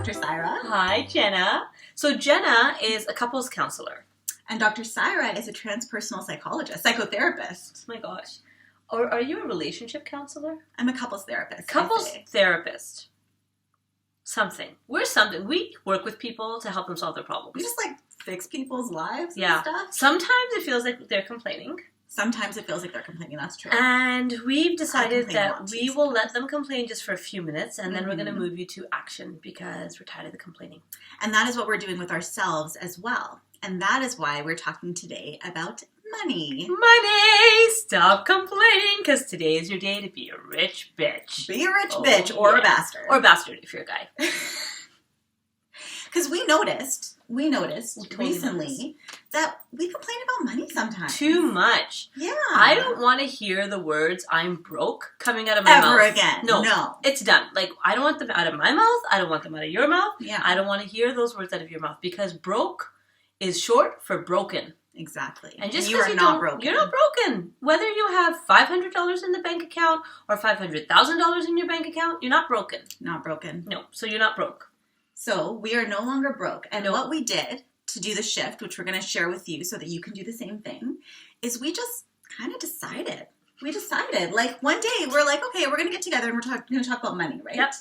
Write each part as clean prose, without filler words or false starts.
Dr. Saira. Hi, Jena. So Jena is a couples counselor. And Dr. Saira is a transpersonal psychologist, psychotherapist. Oh my gosh. Or are you a relationship counselor? I'm a couples therapist. Couples therapist. Something. We're something. We work with people to help them solve their problems. We just fix people's lives and stuff. Sometimes it feels like they're complaining. Sometimes it feels like they're complaining. That's true. And we've decided that we will let them complain just for a few minutes, and then we're going to move you to action because we're tired of the complaining. And that is what we're doing with ourselves as well. And that is why we're talking today about money. Money! Stop complaining, because today is your day to be a rich bitch. Be a rich bitch or a bastard. Or a bastard if you're a guy. Because we noticed recently that we complain about money sometimes. Too much. Yeah. I don't want to hear the words "I'm broke" coming out of my mouth. Ever again. No. It's done. I don't want them out of my mouth. I don't want them out of your mouth. Yeah. I don't want to hear those words out of your mouth because broke is short for broken. Exactly. And just you are not broken. You're not broken. Whether you have $500 in the bank account or $500,000 in your bank account, you're not broken. Not broken. No. So you're not broke. So we are no longer broke. And what we did to do the shift, which we're going to share with you so that you can do the same thing, is we just kind of decided. We decided, one day, we're like, okay, we're going to get together and we're going to talk about money, right? Yep.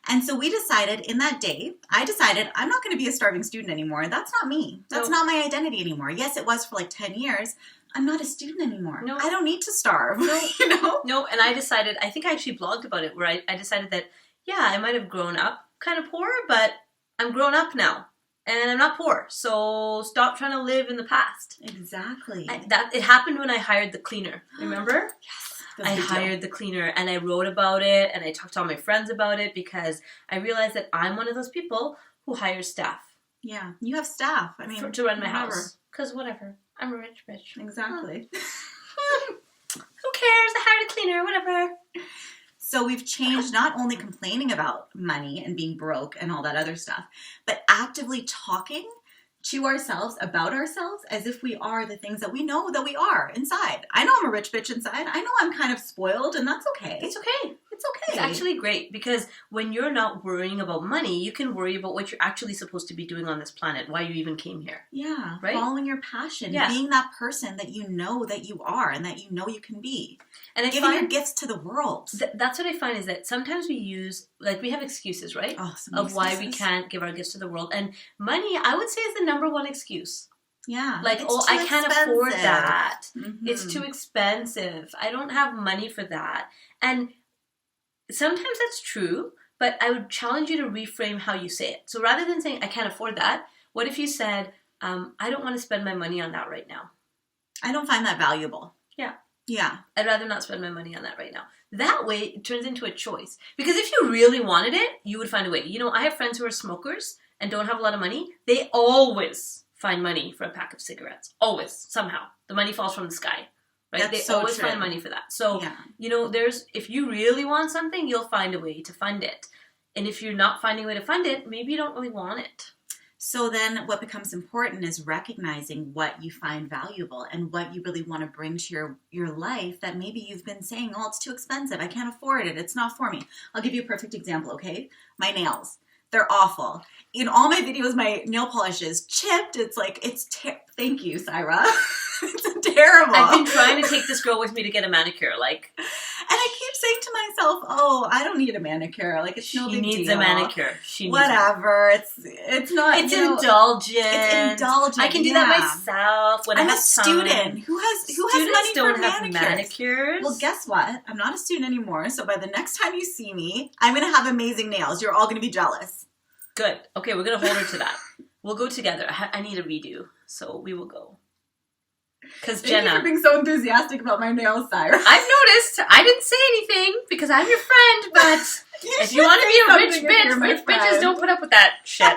And so we decided in that day, I decided I'm not going to be a starving student anymore. That's not me. That's not my identity anymore. Yes, it was for 10 years. I'm not a student anymore. No. I don't need to starve. No. No, and I decided, I think I actually blogged about it, where I decided that, I might have grown up kind of poor, but I'm grown up now. And I'm not poor, so stop trying to live in the past. Exactly. It happened when I hired the cleaner, remember? Yes. I hired the cleaner, and I wrote about it, and I talked to all my friends about it, because I realized that I'm one of those people who hires staff. Yeah, you have staff. To run my house. Because whatever, I'm a rich bitch. Exactly. Who cares? I hired a cleaner, whatever. So we've changed not only complaining about money and being broke and all that other stuff, but actively talking to ourselves about ourselves as if we are the things that we know that we are inside. I know I'm a rich bitch inside. I know I'm kind of spoiled, and that's okay. It's okay. It's okay. It's actually great, because when you're not worrying about money, you can worry about what you're actually supposed to be doing on this planet, why you even came here. Yeah. Right? Following your passion. Yeah. Being that person that you know that you are and that you know you can be. And giving your gifts to the world. That's what I find, is that sometimes we use, we have excuses, right? Of why we can't give our gifts to the world. And money, I would say, is the number one excuse. Yeah. I can't afford that. Mm-hmm. It's too expensive. I don't have money for that. And sometimes that's true, but I would challenge you to reframe how you say it. So rather than saying, I can't afford that, what if you said, I don't want to spend my money on that right now? I don't find that valuable. Yeah. Yeah. I'd rather not spend my money on that right now. That way, it turns into a choice. Because if you really wanted it, you would find a way. I have friends who are smokers and don't have a lot of money. They always find money for a pack of cigarettes. Always. Somehow. The money falls from the sky. Right? That's they always find money for that. So, if you really want something, you'll find a way to fund it. And if you're not finding a way to fund it, maybe you don't really want it. So then what becomes important is recognizing what you find valuable and what you really want to bring to your life that maybe you've been saying, oh, it's too expensive. I can't afford it. It's not for me. I'll give you a perfect example, okay? My nails. They're awful. In all my videos, my nail polish is chipped. Thank you, Saira. It's terrible. I've been trying to take this girl with me to get a manicure, And I keep saying to myself, oh, I don't need a manicure. It's no big deal. She needs a manicure. Whatever. It's not, It's indulgent. It's indulgent. I can do that myself when I'm I have a student. Who has money for manicures? Well, guess what? I'm not a student anymore. So by the next time you see me, I'm going to have amazing nails. You're all going to be jealous. Good. Okay, we're going to hold her to that. We'll go together. I need a redo, so we will go. Because Jena, thank you for being so enthusiastic about my nails, Saira. I've noticed. I didn't say anything because I'm your friend, but if you want to be a rich bitch, rich bitches don't put up with that shit.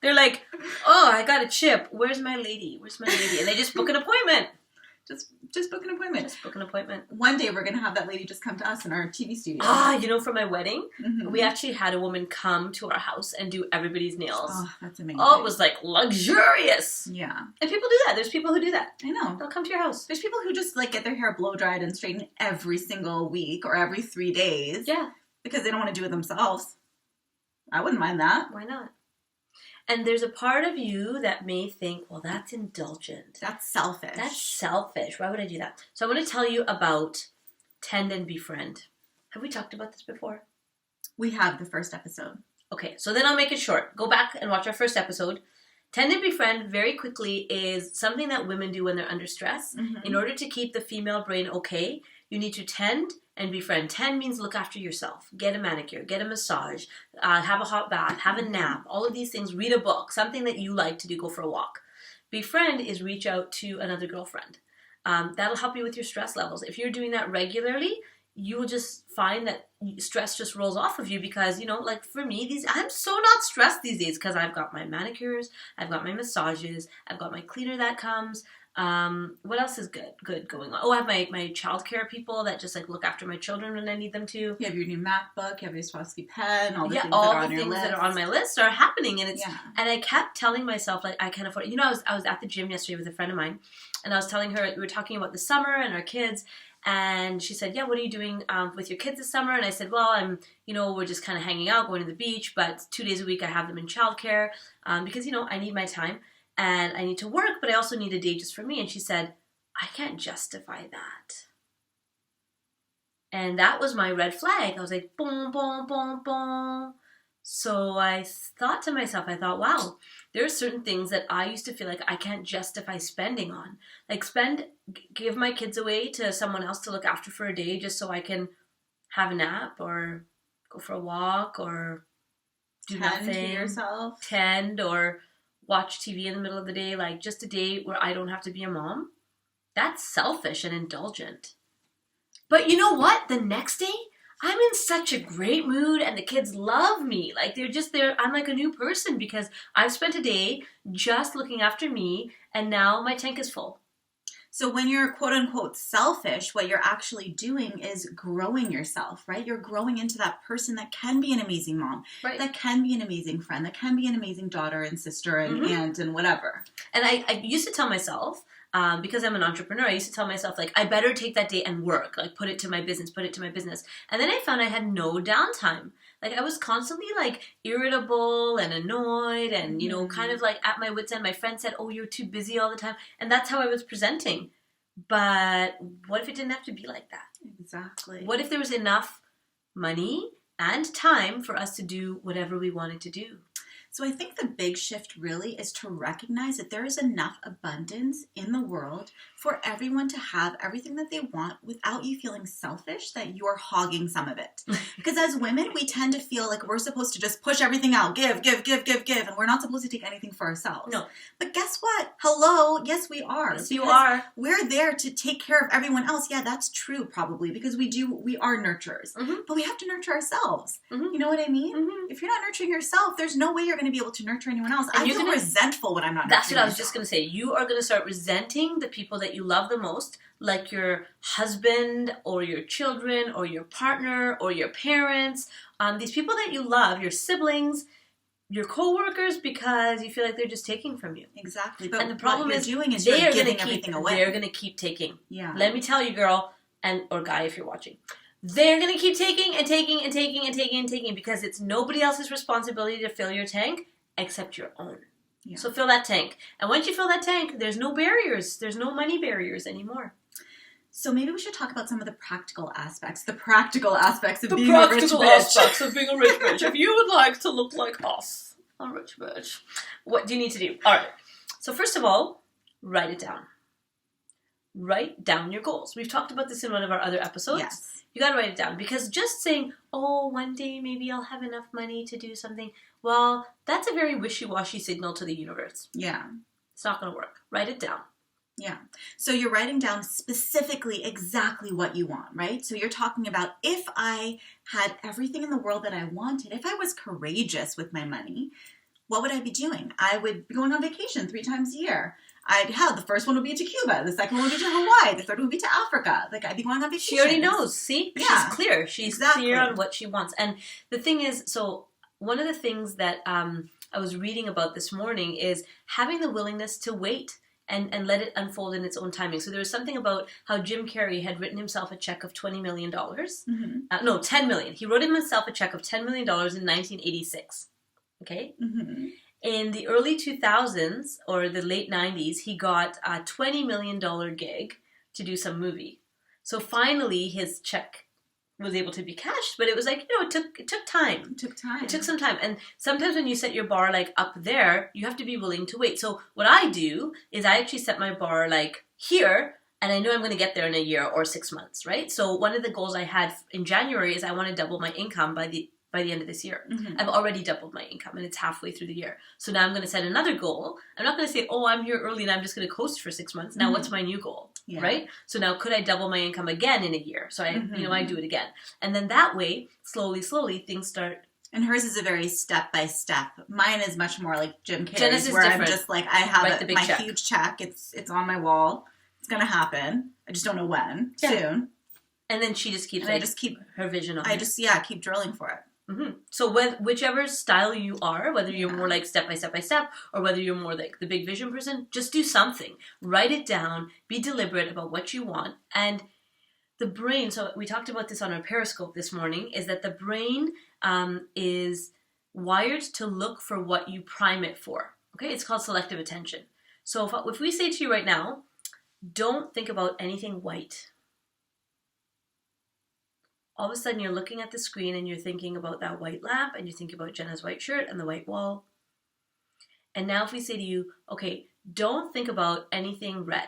They're like, oh, I got a chip. Where's my lady? And they just book an appointment. Just book an appointment. Just book an appointment. One day we're going to have that lady just come to us in our TV studio. For my wedding, we actually had a woman come to our house and do everybody's nails. Oh, that's amazing. Oh, it was luxurious. Yeah. And people do that. There's people who do that. I know. They'll come to your house. There's people who just get their hair blow dried and straightened every single week or every 3 days. Yeah. Because they don't want to do it themselves. I wouldn't mind that. Why not? And there's a part of you that may think, well, that's indulgent. That's selfish. That's selfish. Why would I do that? So I want to tell you about Tend and Befriend. Have we talked about this before? We have the first episode. Okay, so then I'll make it short. Go back and watch our first episode. Tend and Befriend, very quickly, is something that women do when they're under stress. Mm-hmm. In order to keep the female brain okay, you need to tend and befriend. Tend means look after yourself. Get a manicure, get a massage, have a hot bath, have a nap, all of these things. Read a book, something that you like to do, go for a walk. Befriend is reach out to another girlfriend. That'll help you with your stress levels. If you're doing that regularly, you will just find that stress just rolls off of you because, like for me, I'm so not stressed these days because I've got my manicures, I've got my massages, I've got my cleaner that comes. What else is good going on? Oh, I have my childcare people that just like look after my children when I need them to. You have your new MacBook, you have your Swarovski pen, all the things all that are the on your things list. that are on my list are happening, and and I kept telling myself like I can't afford it. I was at the gym yesterday with a friend of mine, and I was telling her we were talking about the summer and our kids. And she said, yeah, what are you doing with your kids this summer? And I said, well, we're just kind of hanging out, going to the beach, but 2 days a week I have them in childcare because, I need my time and I need to work, but I also need a day just for me. And she said, I can't justify that. And that was my red flag. I was like, boom, boom, boom, boom. So I thought to myself, wow, there are certain things that I used to feel like I can't justify spending on. Like give my kids away to someone else to look after for a day just so I can have a nap or go for a walk or do nothing. Tend to yourself. Tend or watch TV in the middle of the day, like just a day where I don't have to be a mom. That's selfish and indulgent. But you know what? The next day, I'm in such a great mood and the kids love me. Like I'm like a new person because I've spent a day just looking after me and now my tank is full. So when you're quote unquote selfish, what you're actually doing is growing yourself, right? You're growing into that person that can be an amazing mom, right, that can be an amazing friend, that can be an amazing daughter and sister and aunt and whatever. And I used to tell myself, because I'm an entrepreneur, I used to tell myself, like, I better take that day and work, like put it to my business. And then I found I had no downtime. Like I was constantly like irritable and annoyed and, kind of like at my wit's end. My friend said, oh, you're too busy all the time. And that's how I was presenting. But what if it didn't have to be like that? Exactly. What if there was enough money and time for us to do whatever we wanted to do? So I think the big shift really is to recognize that there is enough abundance in the world for everyone to have everything that they want without you feeling selfish that you're hogging some of it. Because as women, we tend to feel like we're supposed to just push everything out, give, and we're not supposed to take anything for ourselves. No. But guess what? Hello, yes we are. Yes, you are. We're there to take care of everyone else. Yeah, that's true probably because we are nurturers. Mm-hmm. But we have to nurture ourselves. Mm-hmm. You know what I mean? Mm-hmm. If you're not nurturing yourself, there's no way you're going to be able to nurture anyone else. I feel resentful when I'm not nurturing That's what I was myself. just going to say. You are going to start resenting the people that you love the most, like your husband or your children or your partner or your parents. These people that you love, your siblings, your coworkers, because you feel like they're just taking from you. Exactly. But and the problem what is you're doing is they you're are giving everything away. They're going to keep taking. Yeah. Let me tell you, girl, or guy if you're watching. They're going to keep taking and taking and taking and taking and taking because it's nobody else's responsibility to fill your tank except your own. Yeah. So fill that tank. And once you fill that tank, there's no barriers. There's no money barriers anymore. So maybe we should talk about some of the practical aspects. The practical aspects of being a rich bitch. The practical aspects of being a rich bitch. If you would like to look like us, a rich bitch, what do you need to do? All right. So first of all, write it down. Write down your goals. We've talked about this in one of our other episodes. Yes. You got to write it down because just saying, oh, one day maybe I'll have enough money to do something, well, that's a very wishy-washy signal to the universe. Yeah. It's not going to work. Write it down. Yeah. So you're writing down specifically exactly what you want, right? So you're talking about if I had everything in the world that I wanted, if I was courageous with my money, what would I be doing? I would be going on vacation 3 times a year. The first one would be to Cuba, the second one would be to Hawaii, the third would be to Africa. Like, I'd be going on vacation. She already knows, see? Yeah. She's clear. She's clear on what she wants. And the thing is, so one of the things that I was reading about this morning is having the willingness to wait and let it unfold in its own timing. So there was something about how Jim Carrey had written himself a check of $20 million. No, $10 million. He wrote himself a check of $10 million in 1986. Okay? In the early 2000s, or the late 90s, he got a $20 million gig to do some movie. So finally, his check was able to be cashed, but it was like, it took time. It took some time. And sometimes when you set your bar like up there, you have to be willing to wait. So what I do is I actually set my bar like here, and I know I'm going to get there in a year or 6 months, right? So one of the goals I had in January is I want to double my income by the end of this year. I've already doubled my income and it's halfway through the year. So now I'm going to set another goal. I'm not going to say, I'm here early and I'm just going to coast for 6 months. Now what's my new goal, right? So now could I double my income again in a year? So I do it again. And then that way, slowly, things start. And hers is a very step-by-step. Mine is much more like Jim Carrey's, Jenna's where different. I'm just like, I have my huge check. It's on my wall. It's going to happen. I just don't know when. Soon. And then she just keeps her vision on it. Keep drilling for it. So whichever style you are, whether you're more like step by step, or whether you're more like the big vision person, just do something. Write it down. Be deliberate about what you want. And the brain, so we talked about this on our Periscope this morning, is that the brain is wired to look for what you prime it for. Okay, it's called selective attention. So if we say to you right now, don't think about anything white. All of a sudden you're looking at the screen and you're thinking about that white lamp and you're thinking about Jenna's white shirt and the white wall. And now if we say to you, okay, don't think about anything red.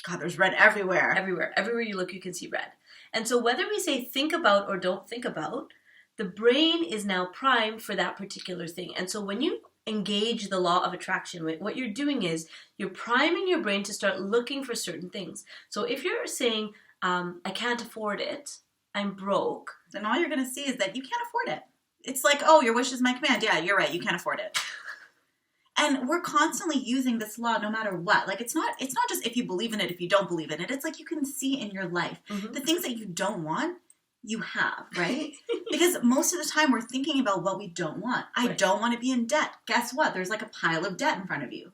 God, there's red everywhere. Everywhere you look, you can see red. And so whether we say think about or don't think about, the brain is now primed for that particular thing. And so when you engage the law of attraction, what you're doing is you're priming your brain to start looking for certain things. So if you're saying, I can't afford it, I'm broke, then all you're going to see is that you can't afford it. It's like, your wish is my command. Yeah, you're right. You can't afford it. And we're constantly using this law no matter what. Like, it's not just if you believe in it, if you don't believe in it. It's like you can see in your life the things that you don't want, you have, right? Because most of the time we're thinking about what we don't want. I don't want to be in debt. Guess what? There's like a pile of debt in front of you.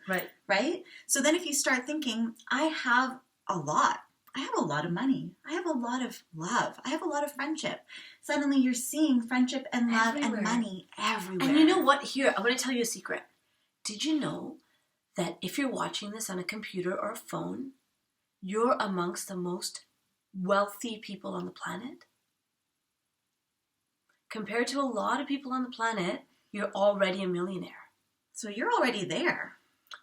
Right? So then if you start thinking, I have a lot. I have a lot of money. I have a lot of love. I have a lot of friendship. Suddenly you're seeing friendship and love and money everywhere. And you know what? Here, I want to tell you a secret. Did you know that if you're watching this on a computer or a phone, you're amongst the most wealthy people on the planet? Compared to a lot of people on the planet, you're already a millionaire. So you're already there.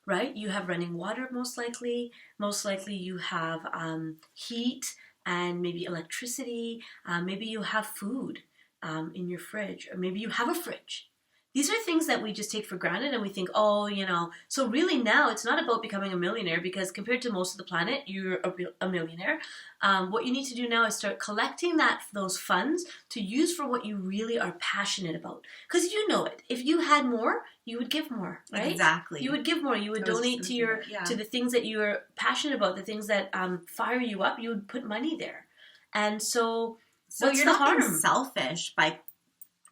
Right? You have running water, most likely. Most likely you have heat and maybe electricity. Maybe you have food in your fridge, or maybe you have a fridge. These are things that we just take for granted and we think, so really now it's not about becoming a millionaire, because compared to most of the planet, you're a millionaire. What you need to do now is start collecting those funds to use for what you really are passionate about. Because you know it. If you had more, you would give more, right? Exactly. You would give more. You would donate to the things that you're passionate about, the things that fire you up. You would put money there. And so you're not being selfish by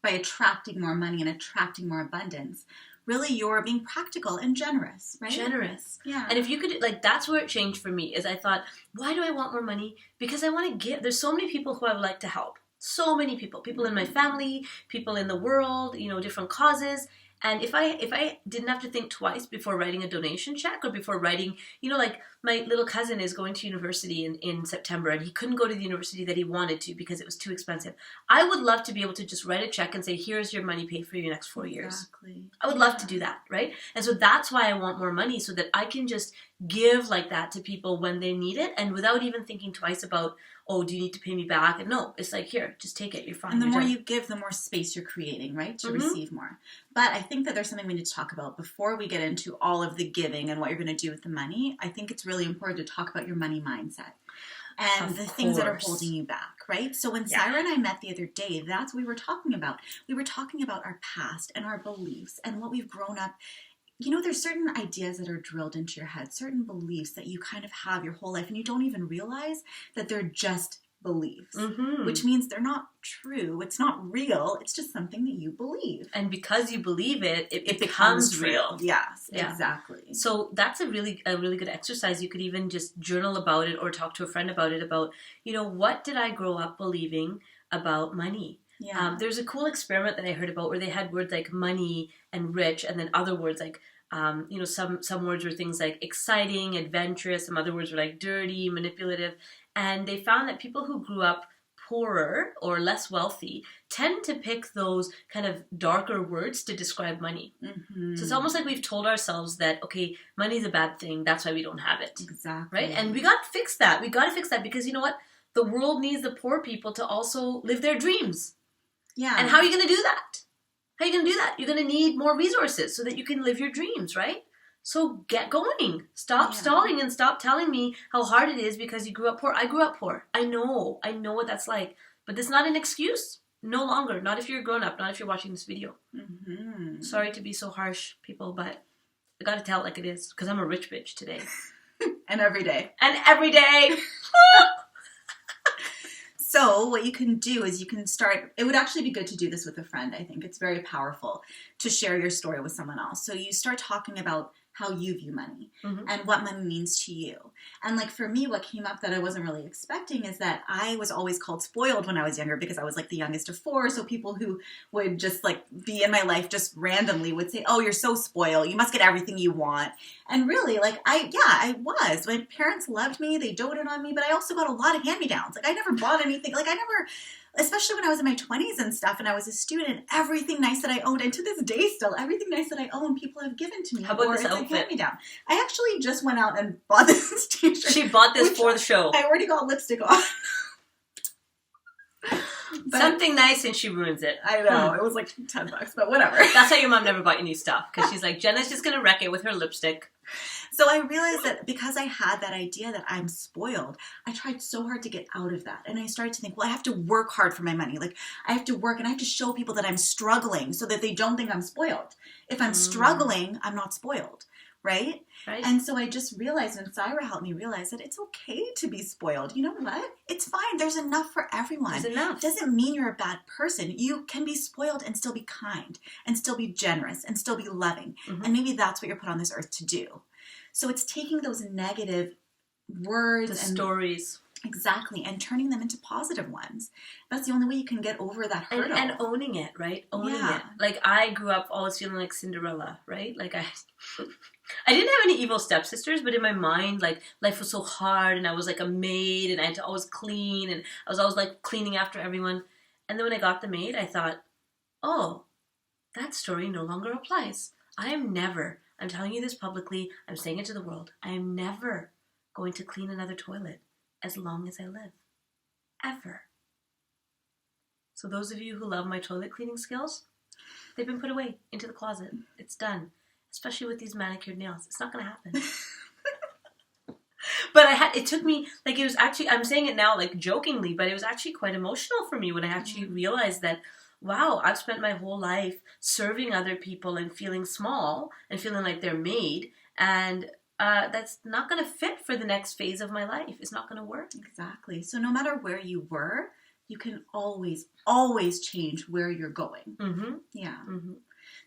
attracting more money and attracting more abundance. Really, you're being practical and generous, right? Generous. Yeah. And if you could, that's where it changed for me, is I thought, why do I want more money? Because I want to give. There's so many people who I would like to help. So many people in my family, people in the world, different causes. And if I didn't have to think twice before writing a donation check, or before writing, like my little cousin is going to university in September and he couldn't go to the university that he wanted to because it was too expensive. I would love to be able to just write a check and say, here's your money, pay for your next 4 years. Exactly. I would love to do that, right? And so that's why I want more money, so that I can just give like that to people when they need it, and without even thinking twice about, do you need to pay me back? And no, it's like, here, just take it. You're fine. And the more you give, the more space you're creating, right? To receive more. But I think that there's something we need to talk about before we get into all of the giving and what you're going to do with the money. I think it's really important to talk about your money mindset and things that are holding you back, right? So when Saira and I met the other day, that's what we were talking about. We were talking about our past and our beliefs and what we've grown up. There's certain ideas that are drilled into your head, certain beliefs that you kind of have your whole life, and you don't even realize that they're just beliefs, Mm-hmm. which means they're not true. It's not real. It's just something that you believe. And because you believe it, it becomes real. Yes, Yeah. exactly. So that's a really good exercise. You could even just journal about it or talk to a friend about it, about, what did I grow up believing about money? Yeah. There's a cool experiment that I heard about where they had words like money and rich, and then other words like, some words were things like exciting, adventurous, some other words were like dirty, manipulative. And they found that people who grew up poorer or less wealthy tend to pick those kind of darker words to describe money. Mm-hmm. So it's almost like we've told ourselves that, okay, money's a bad thing, that's why we don't have it. Exactly. Right? And we got to fix that. We got to fix that because you know what? The world needs the poor people to also live their dreams. Yeah. And how are you going to do that? How are you going to do that? You're going to need more resources so that you can live your dreams, right? So get going. Stop stalling and stop telling me how hard it is because you grew up poor. I grew up poor. I know what that's like. But that's not an excuse. No longer. Not if you're a grown-up. Not if you're watching this video. Mm-hmm. Sorry to be so harsh, people, but I got to tell it like it is because I'm a rich bitch today. And every day. And every day. So what you can do is you can start, it would actually be good to do this with a friend, I think. It's very powerful to share your story with someone else. So you start talking about how you view money and what money means to you. And like for me, what came up that I wasn't really expecting is that I was always called spoiled when I was younger because I was like the youngest of four. So people who would just like be in my life just randomly would say, oh, you're so spoiled. You must get everything you want. And really like I was. My parents loved me. They doted on me, but I also got a lot of hand-me-downs. Like I never bought anything. Like I never, especially when I was in my 20s and stuff and I was a student, everything nice that I owned, and to this day still, everything nice that I own, people have given to me. How about this outfit? Hand-me-down. I actually just went out and bought this t-shirt. She bought this for the show. I already got lipstick on. Something nice and she ruins it. I know. It was like $10, but whatever. That's how your mom never bought you new stuff. Because she's like, Jenna's just going to wreck it with her lipstick. So I realized that because I had that idea that I'm spoiled, I tried so hard to get out of that. And I started to think, well, I have to work hard for my money. Like I have to work and I have to show people that I'm struggling so that they don't think I'm spoiled. If I'm struggling, I'm not spoiled. Right? And so I just realized, and Saira helped me realize that it's okay to be spoiled. You know what? It's fine. There's enough for everyone. There's enough. It doesn't mean you're a bad person. You can be spoiled and still be kind and still be generous and still be loving. And maybe that's what you're put on this earth to do. So it's taking those negative words and stories. Exactly. And turning them into positive ones. That's the only way you can get over that hurdle. And owning it, right? Owning it. Like I grew up always feeling like Cinderella, right? Like I didn't have any evil stepsisters, but in my mind, like life was so hard and I was like a maid and I had to always clean and I was always like cleaning after everyone. And then when I got the maid, I thought, oh, that story no longer applies. I'm telling you this publicly, I'm saying it to the world, I am never going to clean another toilet as long as I live. Ever. So those of you who love my toilet cleaning skills, they've been put away into the closet. It's done. Especially with these manicured nails. It's not going to happen. But it took me, like it was actually, I'm saying it now like jokingly, but it was actually quite emotional for me when I actually realized that, wow, I've spent my whole life serving other people and feeling small and feeling like they're made. And that's not going to fit for the next phase of my life. It's not going to work. Exactly. So no matter where you were, you can always, always change where you're going. Yeah.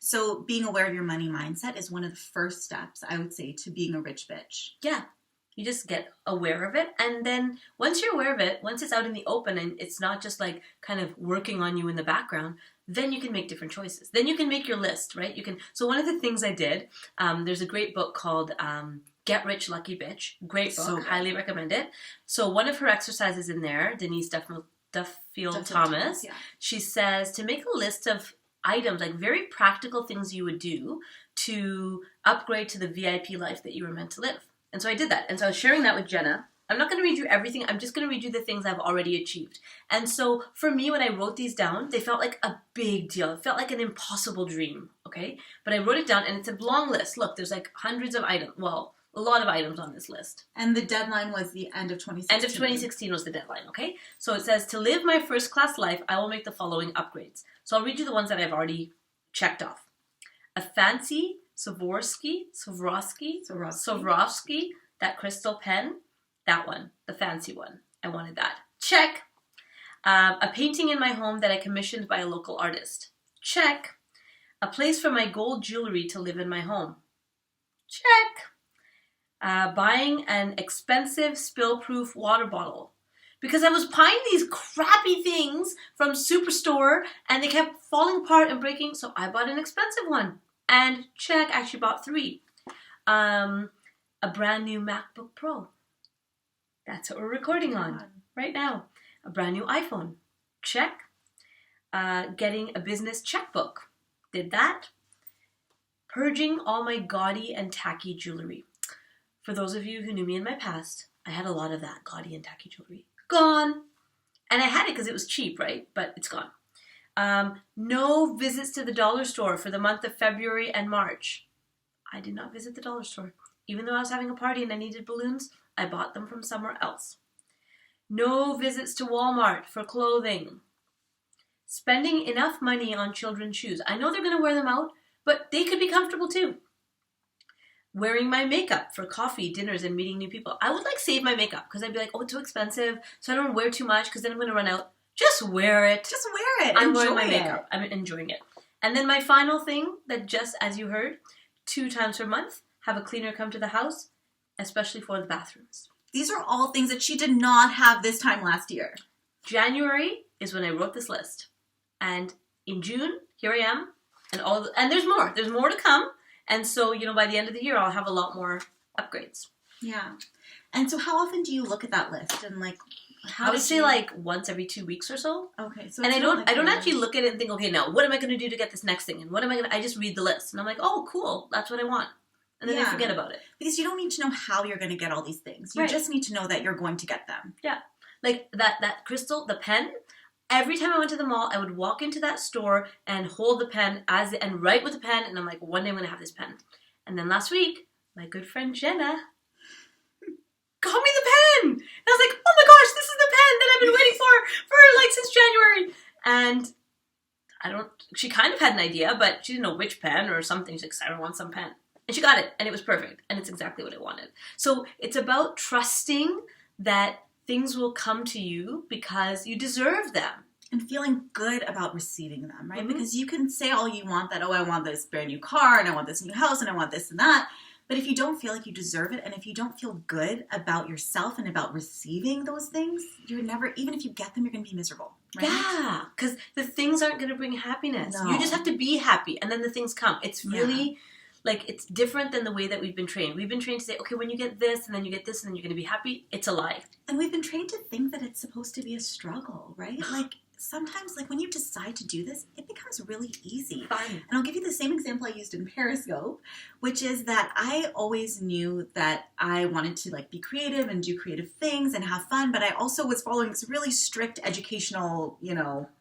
So being aware of your money mindset is one of the first steps, I would say, to being a rich bitch. Yeah. You just get aware of it. And then once you're aware of it, once it's out in the open and it's not just like kind of working on you in the background, then you can make different choices. Then you can make your list, right? So one of the things I did, there's a great book called Get Rich Lucky Bitch. Great book. Highly recommend it. So one of her exercises in there, Denise Duffield Thomas, she says to make a list of items, like very practical things you would do to upgrade to the VIP life that you were meant to live. And so I did that. And so I was sharing that with Jenna. I'm not going to read you everything. I'm just going to read you the things I've already achieved. And so for me, when I wrote these down, they felt like a big deal. It felt like an impossible dream, okay? But I wrote it down, and it's a long list. Look, there's like hundreds of items. Well, a lot of items on this list. And the deadline was the end of 2016. End of 2016 was the deadline, okay? So it says, to live my first-class life, I will make the following upgrades. So I'll read you the ones that I've already checked off. A fancy Swarovski, that crystal pen, that one, the fancy one. I wanted that. Check. A painting in my home that I commissioned by a local artist. Check. A place for my gold jewelry to live in my home. Check. Buying an expensive spill-proof water bottle. Because I was buying these crappy things from Superstore and they kept falling apart and breaking, so I bought an expensive one. And check, I actually bought 3. A brand new MacBook Pro. That's what we're recording on right now. A brand new iPhone. Check. Getting a business checkbook. Did that. Purging all my gaudy and tacky jewelry. For those of you who knew me in my past, I had a lot of that gaudy and tacky jewelry. Gone. And I had it because it was cheap, right? But it's gone. No visits to the dollar store for the month of February and March. I did not visit the dollar store. Even though I was having a party and I needed balloons, I bought them from somewhere else. No visits to Walmart for clothing. Spending enough money on children's shoes. I know they're going to wear them out, but they could be comfortable too. Wearing my makeup for coffee, dinners, and meeting new people. I would save my makeup because I'd be like, oh, it's too expensive, so I don't wear too much because then I'm going to run out. Just wear it. Just wear it. I'm wearing my makeup. I'm enjoying it. And then my final thing that just, as you heard, 2 times per month, have a cleaner come to the house, especially for the bathrooms. These are all things that she did not have this time last year. January is when I wrote this list. And in June, here I am. And there's more. There's more to come. And so, by the end of the year, I'll have a lot more upgrades. Yeah. And so how often do you look at that list? And I would say once every 2 weeks or so. Okay. So and I don't actually look at it and think, okay, now what am I going to do to get this next thing? And I just read the list. And I'm like, oh, cool. That's what I want. And then I forget about it. Because you don't need to know how you're going to get all these things. You just need to know that you're going to get them. Yeah. Like that crystal, the pen. Every time I went to the mall, I would walk into that store and hold the pen and write with the pen. And I'm like, one day I'm going to have this pen. And then last week, my good friend Jena got me the pen. And I was like, oh my gosh, this is the pen that I've been waiting for since January. And she kind of had an idea, but she didn't know which pen or something. She's like, Saira wants some pen. And she got it. And it was perfect. And it's exactly what I wanted. So it's about trusting that things will come to you because you deserve them. And feeling good about receiving them, right? Mm-hmm. Because you can say all you want that, oh, I want this brand new car, and I want this new house, and I want this and that. But if you don't feel like you deserve it, and if you don't feel good about yourself and about receiving those things, you're never, even if you get them, you're going to be miserable, right? Yeah, because the things aren't going to bring happiness. No. You just have to be happy, and then the things come. It's really... it's different than the way that we've been trained. We've been trained to say, okay, when you get this, and then you get this, and then you're going to be happy. It's a lie. And we've been trained to think that it's supposed to be a struggle, right? Sometimes, when you decide to do this, it becomes really easy. Fun. And I'll give you the same example I used in Periscope, which is that I always knew that I wanted to, be creative and do creative things and have fun, but I also was following this really strict educational,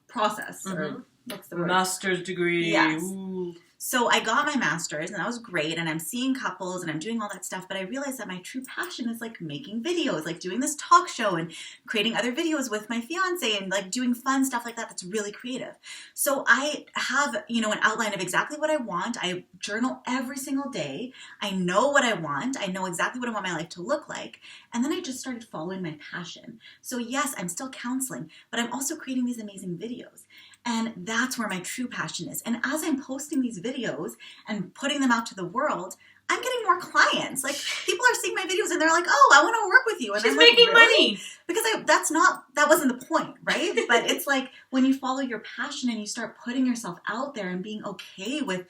process. Mm-hmm. Or what's the word? Master's degree. Yes. Ooh. So I got my master's, and that was great, and I'm seeing couples, and I'm doing all that stuff, but I realized that my true passion is, making videos, doing this talk show, and creating other videos with my fiance, and, doing fun stuff like that that's really creative. So I have, an outline of exactly what I want. I journal every single day. I know what I want. I know exactly what I want my life to look like, and then I just started following my passion. So yes, I'm still counseling, but I'm also creating these amazing videos. And that's where my true passion is. And as I'm posting these videos and putting them out to the world, I'm getting more clients. People are seeing my videos and they're like, oh, I want to work with you. And she's I'm making really? money. Because that wasn't the point, right? But it's when you follow your passion and you start putting yourself out there and being okay with,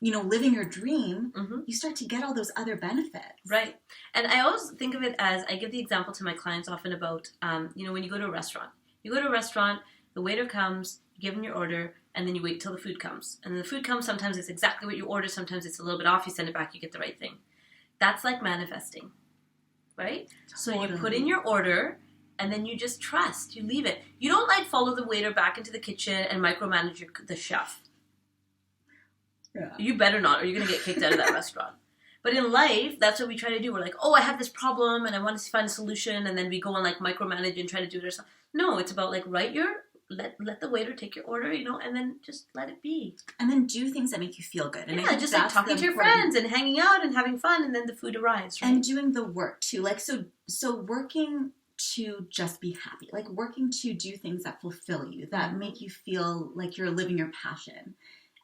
living your dream, mm-hmm. you start to get all those other benefits. Right. And I always think of it as, I give the example to my clients often about, when you go to a restaurant. You go to a restaurant, the waiter comes, you give them your order, and then you wait till the food comes. And then the food comes, sometimes it's exactly what you order, sometimes it's a little bit off, you send it back, you get the right thing. That's like manifesting, right? Totally. So you put in your order, and then you just trust, you leave it. You don't follow the waiter back into the kitchen and micromanage the chef. Yeah. You better not, or you're going to get kicked out of that restaurant. But in life, that's what we try to do. We're like, oh, I have this problem, and I want to find a solution, and then we go and micromanage and try to do it ourselves. No, it's about let the waiter take your order, and then just let it be. And then do things that make you feel good. And just talking to your friends and hanging out and having fun, and then the food arrives, right? And doing the work too. So working to just be happy, like working to do things that fulfill you, that make you feel like you're living your passion.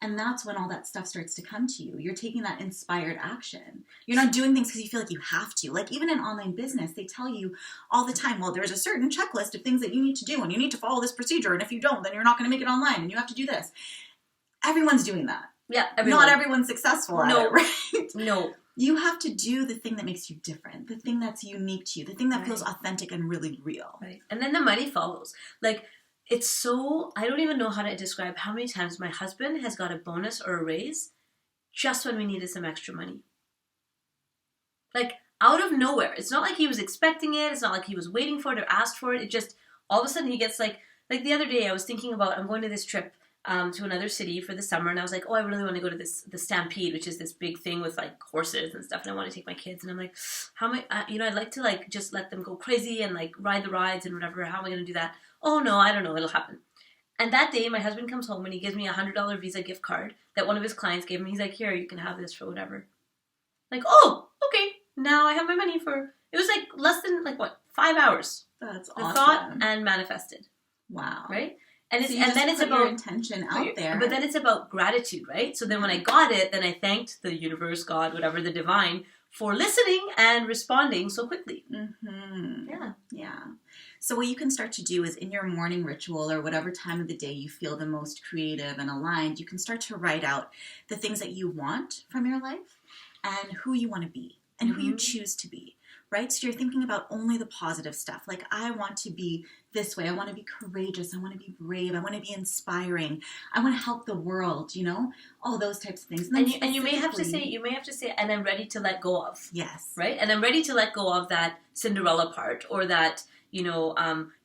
And that's when all that stuff starts to come to you. You're taking that inspired action. You're not doing things because you feel like you have to. Like even in online business, they tell you all the time, well, there's a certain checklist of things that you need to do and you need to follow this procedure. And if you don't, then you're not going to make it online and you have to do this. Everyone's doing that. Yeah, everyone. Not everyone's successful at it, right? No. You have to do the thing that makes you different, the thing that's unique to you, the thing that feels authentic and really real. Right. And then the money follows. Like, it's so, I don't even know how to describe how many times my husband has got a bonus or a raise just when we needed some extra money. Like, out of nowhere. It's not like he was expecting it. It's not like he was waiting for it or asked for it. It just, all of a sudden he gets like the other day I was thinking about, I'm going to this trip to another city for the summer, and I was like, oh, I really want to go to the Stampede, which is this big thing with like horses and stuff, and I want to take my kids, and I'm like, how am I, I'd like to like just let them go crazy and like ride the rides and whatever, how am I going to do that? Oh no, I don't know, it'll happen. And that day my husband comes home and he gives me $100 Visa gift card that one of his clients gave him. He's like, here, you can have this for whatever. Like, oh, okay, now I have my money for, it was like less than like what, 5 hours. That's the awesome. Thought and manifested. Wow. Right? And so then it's about your intention out there. But then it's about gratitude, right? So then when I got it, then I thanked the universe, God, whatever, the divine, for listening and responding so quickly. Mm-hmm. Yeah. Yeah. So what you can start to do is in your morning ritual or whatever time of the day you feel the most creative and aligned, you can start to write out the things that you want from your life and who you want to be and who you choose to be. Right? So you're thinking about only the positive stuff. Like, I want to be this way. I want to be courageous. I want to be brave. I want to be inspiring. I want to help the world, all those types of things. And you may have to say, and I'm ready to let go of. Yes. Right? And I'm ready to let go of that Cinderella part or that,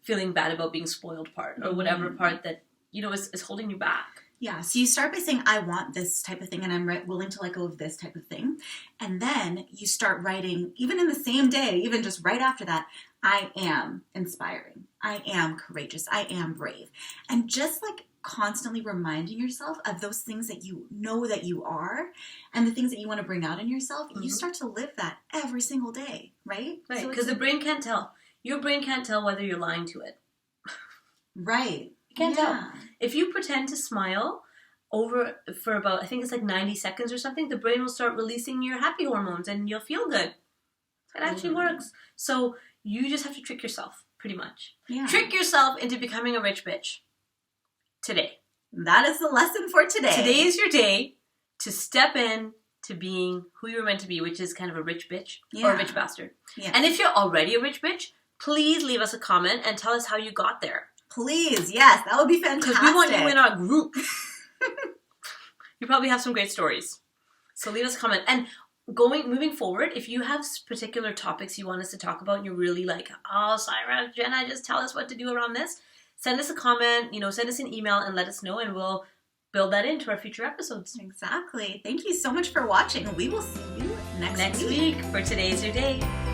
feeling bad about being spoiled part or whatever part that, is holding you back. Yeah, so you start by saying, I want this type of thing, and I'm willing to let go of this type of thing. And then you start writing, even in the same day, even just right after that, I am inspiring. I am courageous. I am brave. And just like constantly reminding yourself of those things that you know that you are and the things that you want to bring out in yourself, you start to live that every single day, right? Right, because the brain can't tell. Your brain can't tell whether you're lying to it. Right. Can't tell. If you pretend to smile for about, I think it's like 90 seconds or something, the brain will start releasing your happy hormones and you'll feel good. It actually works. So you just have to trick yourself, pretty much. Yeah. Trick yourself into becoming a rich bitch. Today. That is the lesson for today. Today is your day to step in to being who you're meant to be, which is kind of a rich bitch or a rich bastard. Yeah. And if you're already a rich bitch, please leave us a comment and tell us how you got there. Please, yes, that would be fantastic. Because we want you in our group. You probably have some great stories. So leave us a comment. And moving forward, if you have particular topics you want us to talk about and you're really like, oh, Saira, Jena, just tell us what to do around this, send us a comment, send us an email and let us know and we'll build that into our future episodes. Exactly. Thank you so much for watching. We will see you next week. For Today's Your Day.